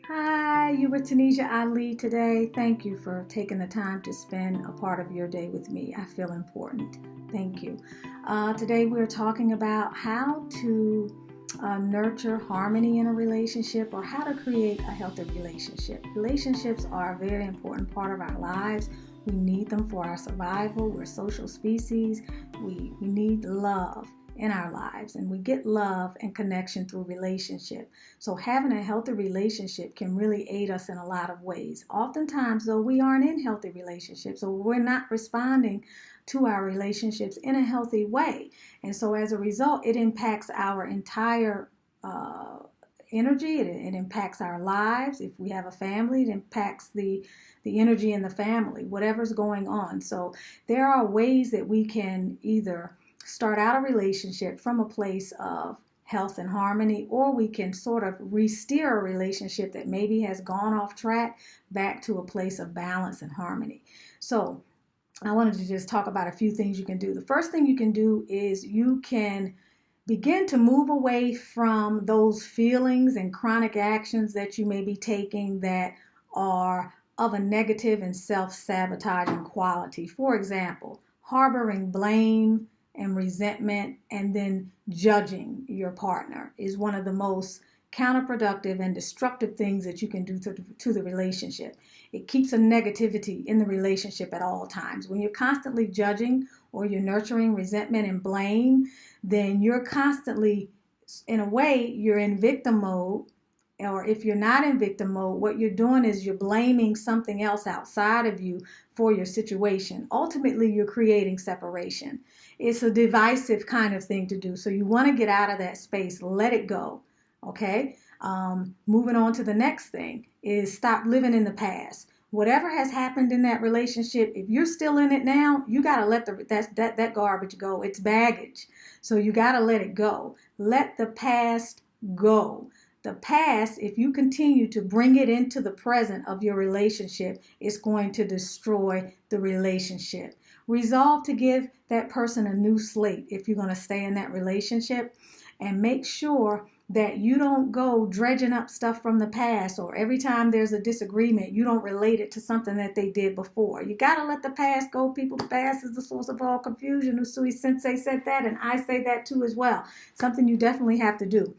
Hi, you with Tanisha Ali today. Thank you for taking the time to spend a part of your day with me. I feel important. Thank you. Today we're talking about how to nurture harmony in a relationship or how to create a healthy relationship. Relationships are a very important part of our lives. We need them for our survival. We're social species. We need love in our lives, and we get love and connection through relationship. So having a healthy relationship can really aid us in a lot of ways. Oftentimes, though, we aren't in healthy relationships, so we're not responding to our relationships in a healthy way. And so as a result, it impacts our entire energy. It impacts our lives. If we have a family, it impacts the energy in the family, whatever's going on. So there are ways that we can either start out a relationship from a place of health and harmony, or we can sort of re-steer a relationship that maybe has gone off track back to a place of balance and harmony. So I wanted to just talk about a few things you can do. The first thing you can do is you can begin to move away from those feelings and chronic actions that you may be taking that are of a negative and self-sabotaging quality. For example, harboring blame and resentment and then judging your partner is one of the most counterproductive and destructive things that you can do to the relationship. It keeps a negativity in the relationship at all times. When you're constantly judging or you're nurturing resentment and blame, then you're constantly, in a way, you're in victim mode. Or if you're not in victim mode, what you're doing is you're blaming something else outside of you for your situation. Ultimately, you're creating separation. It's a divisive kind of thing to do. So you want to get out of that space, let it go. Okay? Moving on to the next thing is stop living in the past. Whatever has happened in that relationship, if you're still in it now, you got to let that garbage go. It's baggage. So you got to let it go. Let the past go. The past, if you continue to bring it into the present of your relationship, is going to destroy the relationship. Resolve to give that person a new slate if you're going to stay in that relationship, and make sure that you don't go dredging up stuff from the past, or every time there's a disagreement, you don't relate it to something that they did before. You got to let the past go, people. The past is the source of all confusion. Usui Sensei said that, and I say that too as well. Something you definitely have to do.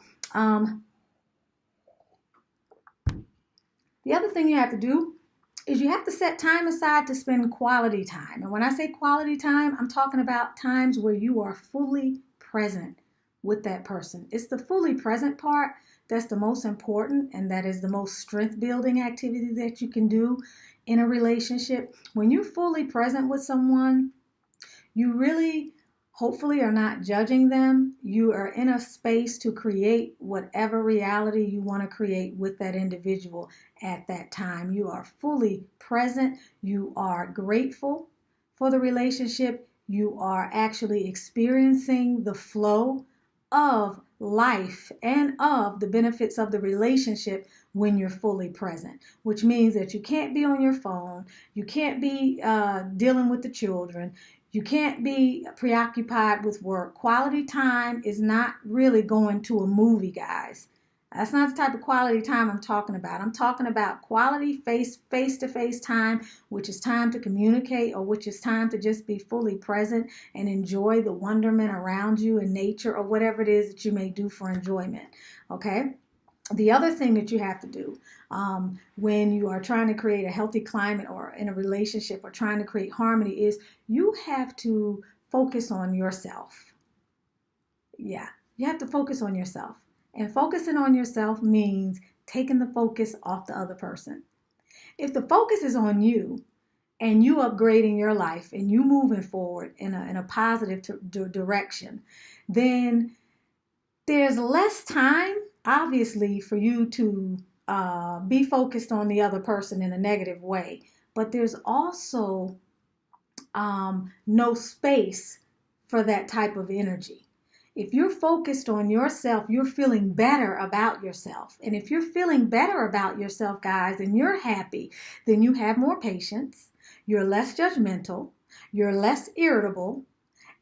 The other thing you have to do is you have to set time aside to spend quality time. And when I say quality time, I'm talking about times where you are fully present with that person. It's the fully present part that's the most important, and that is the most strength building activity that you can do in a relationship. When you're fully present with someone, you really hopefully are not judging them. You are in a space to create whatever reality you want to create with that individual at that time. You are fully present. You are grateful for the relationship. You are actually experiencing the flow of life and of the benefits of the relationship when you're fully present, which means that you can't be on your phone. You can't be dealing with the children. You can't be preoccupied with work. Quality time is not really going to a movie, guys. That's not the type of quality time I'm talking about. I'm talking about quality face-to-face time, which is time to communicate, or which is time to just be fully present and enjoy the wonderment around you in nature, or whatever it is that you may do for enjoyment. Okay? The other thing that you have to do when you are trying to create a healthy climate or in a relationship or trying to create harmony is you have to focus on yourself. Yeah, you have to focus on yourself. And focusing on yourself means taking the focus off the other person. If the focus is on you and you upgrading your life and you moving forward in a positive direction, then there's less time, obviously, for you to be focused on the other person in a negative way. But there's also no space for that type of energy. If you're focused on yourself, you're feeling better about yourself. And if you're feeling better about yourself, guys, and you're happy, then you have more patience, you're less judgmental, you're less irritable,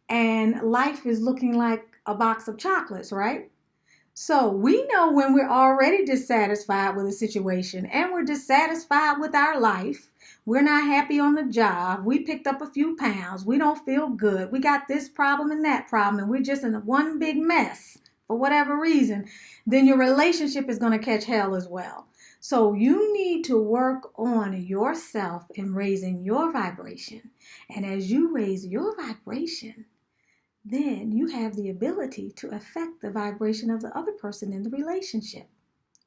and life is looking like a box of chocolates, right? So we know when we're already dissatisfied with a situation and we're dissatisfied with our life. We're not happy on the job. We picked up a few pounds. We don't feel good. We got this problem and that problem, and we're just in one big mess for whatever reason. Then your relationship is going to catch hell as well. So you need to work on yourself and raising your vibration. And as you raise your vibration, then you have the ability to affect the vibration of the other person in the relationship.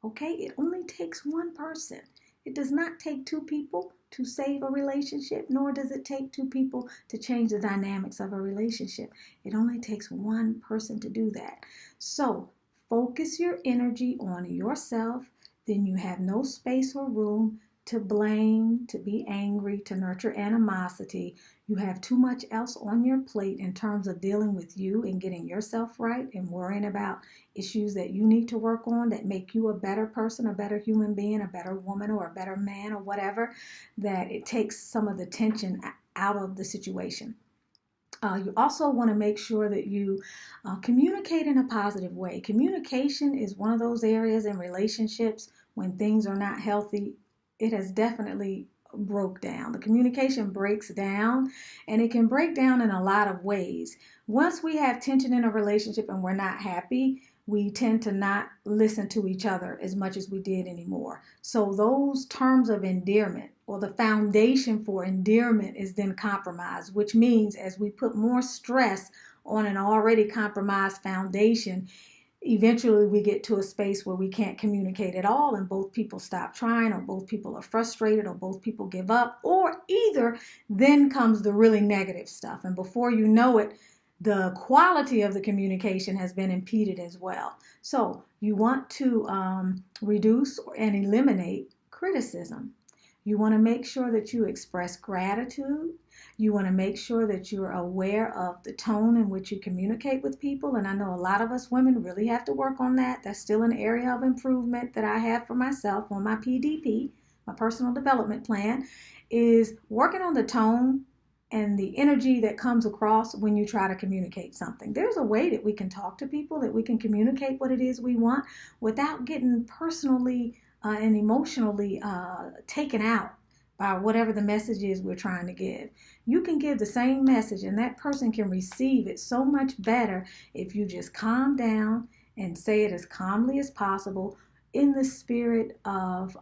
Okay? It only takes one person. It does not take two people to save a relationship, nor does it take two people to change the dynamics of a relationship. It only takes one person to do that. So focus your energy on yourself. Then you have no space or room to blame, to be angry, to nurture animosity. You have too much else on your plate in terms of dealing with you and getting yourself right and worrying about issues that you need to work on that make you a better person, a better human being, a better woman, or a better man, or whatever, that it takes some of the tension out of the situation. You also want to make sure that you communicate in a positive way. Communication is one of those areas in relationships when things are not healthy. It has definitely broke down. The communication breaks down, and it can break down in a lot of ways. Once we have tension in a relationship and we're not happy, we tend to not listen to each other as much as we did anymore. So those terms of endearment, or the foundation for endearment, is then compromised, which means as we put more stress on an already compromised foundation, eventually we get to a space where we can't communicate at all, and both people stop trying, or both people are frustrated, or both people give up, or either then comes the really negative stuff. And before you know it, the quality of the communication has been impeded as well. So you want to reduce and eliminate criticism. You want to make sure that you express gratitude. You want to make sure that you're aware of the tone in which you communicate with people. And I know a lot of us women really have to work on that. That's still an area of improvement that I have for myself on my PDP, my personal development plan, is working on the tone and the energy that comes across when you try to communicate something. There's a way that we can talk to people, that we can communicate what it is we want without getting personally and emotionally taken out by whatever the message is we're trying to give. You can give the same message and that person can receive it so much better if you just calm down and say it as calmly as possible in the spirit of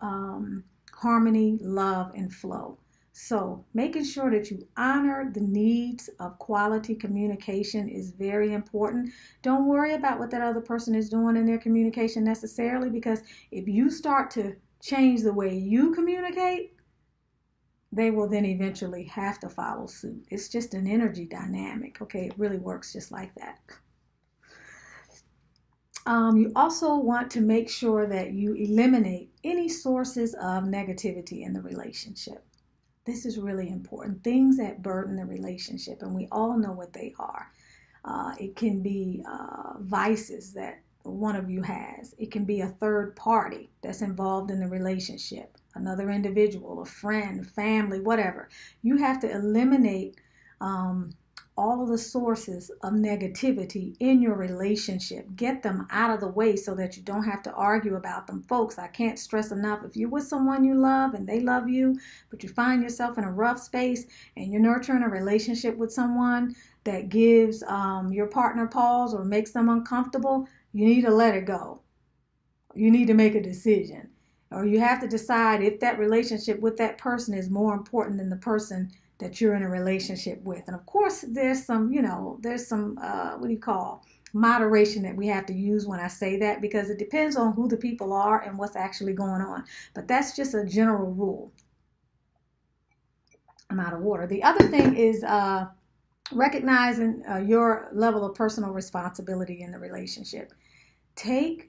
harmony, love, and flow. So making sure that you honor the needs of quality communication is very important. Don't worry about what that other person is doing in their communication necessarily, because if you start to change the way you communicate, they will then eventually have to follow suit. It's just an energy dynamic, okay? It really works just like that. You also want to make sure that you eliminate any sources of negativity in the relationship. This is really important. Things that burden the relationship, and we all know what they are. It can be vices that one of you has. It can be a third party that's involved in the relationship, another individual, a friend, family, whatever. You have to eliminate all of the sources of negativity in your relationship. Get them out of the way so that you don't have to argue about them. Folks, I can't stress enough, if you're with someone you love and they love you, but you find yourself in a rough space and you're nurturing a relationship with someone that gives your partner pause or makes them uncomfortable, you need to let it go. You need to make a decision. Or you have to decide if that relationship with that person is more important than the person that you're in a relationship with. And of course, there's some moderation that we have to use when I say that, because it depends on who the people are and what's actually going on. But that's just a general rule. I'm out of water. The other thing is recognizing your level of personal responsibility in the relationship. Take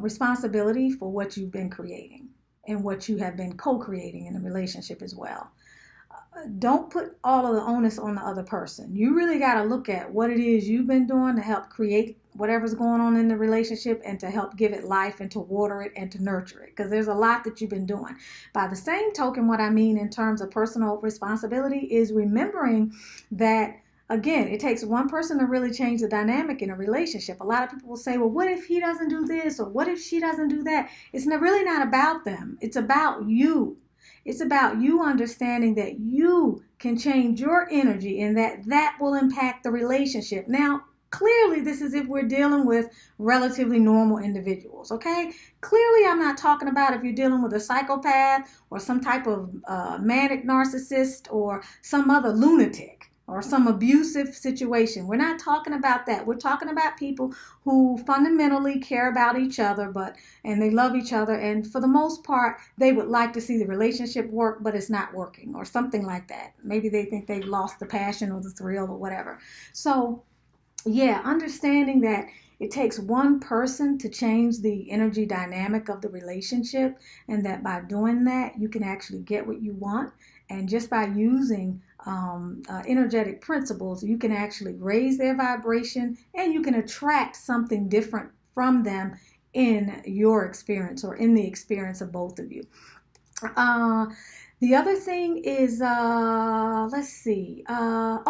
responsibility for what you've been creating and what you have been co-creating in the relationship as well. Don't put all of the onus on the other person. You really got to look at what it is you've been doing to help create whatever's going on in the relationship and to help give it life and to water it and to nurture it, because there's a lot that you've been doing. By the same token, what I mean in terms of personal responsibility is remembering that again, it takes one person to really change the dynamic in a relationship. A lot of people will say, well, what if he doesn't do this? Or what if she doesn't do that? It's really not about them. It's about you. It's about you understanding that you can change your energy and that will impact the relationship. Now, clearly, this is if we're dealing with relatively normal individuals, okay? Clearly, I'm not talking about if you're dealing with a psychopath or some type of manic narcissist or some other lunatic or some abusive situation. We're not talking about that. We're talking about people who fundamentally care about each other, and they love each other, and for the most part, they would like to see the relationship work, but it's not working, or something like that. Maybe they think they've lost the passion or the thrill or whatever. So, yeah, understanding that it takes one person to change the energy dynamic of the relationship, and that by doing that, you can actually get what you want. And just by using energetic principles, you can actually raise their vibration, and you can attract something different from them in your experience, or in the experience of both of you. The other thing is, let's see. The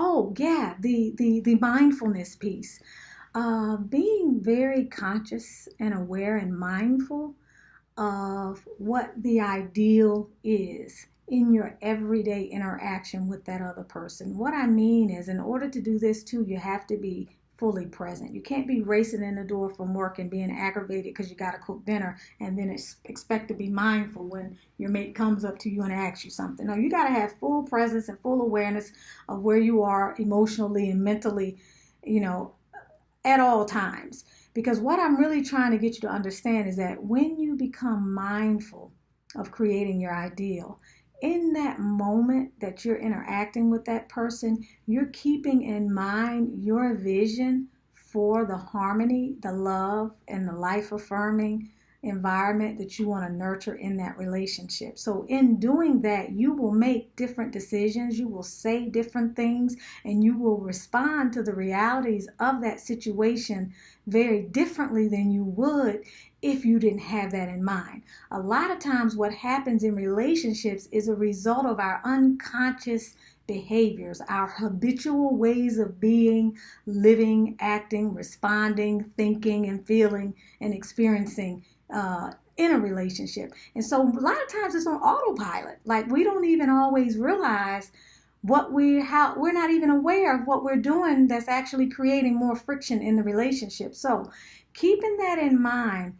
mindfulness piece. Being very conscious and aware and mindful of what the ideal is in your everyday interaction with that other person. What I mean is, in order to do this too, you have to be fully present. You can't be racing in the door from work and being aggravated because you got to cook dinner and then expect to be mindful when your mate comes up to you and asks you something. No, you got to have full presence and full awareness of where you are emotionally and mentally, at all times. Because what I'm really trying to get you to understand is that when you become mindful of creating your ideal, in that moment that you're interacting with that person, you're keeping in mind your vision for the harmony, the love, and the life-affirming environment that you want to nurture in that relationship. So in doing that, you will make different decisions, you will say different things, and you will respond to the realities of that situation very differently than you would if you didn't have that in mind. A lot of times what happens in relationships is a result of our unconscious behaviors, our habitual ways of being, living, acting, responding, thinking, and feeling, and experiencing in a relationship. And so a lot of times it's on autopilot. Like, we don't even always realize we're not even aware of what we're doing that's actually creating more friction in the relationship. So keeping that in mind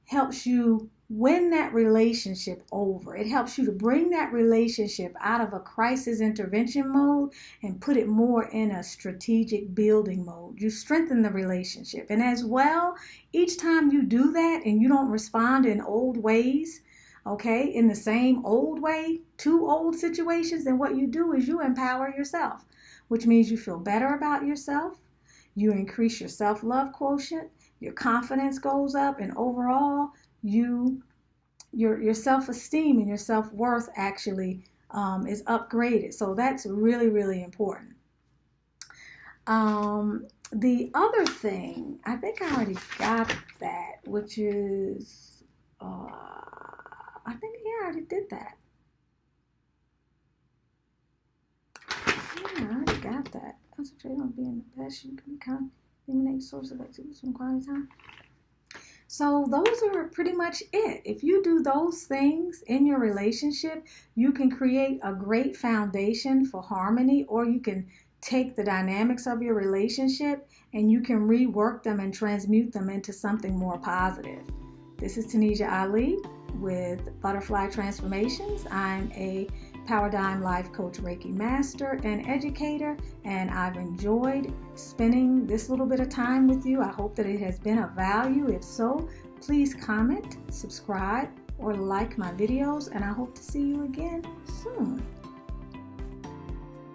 helps you win that relationship over. It helps you to bring that relationship out of a crisis intervention mode and put it more in a strategic building mode. You strengthen the relationship. And as well, each time you do that and you don't respond in old ways, okay, in the same old way to old situations, then what you do is you empower yourself, which means you feel better about yourself. You increase your self-love quotient. Your confidence goes up, and overall, your self-esteem and your self-worth actually is upgraded. So that's really, really important. The other thing, I think I already got that, which is, I think, yeah, I already did that. Yeah, I already got that. Concentrate on being the best you can become. Eliminate source of activities from quality time. So those are pretty much it. If you do those things in your relationship, you can create a great foundation for harmony, or you can take the dynamics of your relationship and you can rework them and transmute them into something more positive. This is Tanisha Ali with Butterfly Transformations. I'm a Paradigm Life Coach, Reiki Master, and educator, and I've enjoyed spending this little bit of time with you. I hope that it has been of value. If so, please comment, subscribe, or like my videos, and I hope to see you again soon.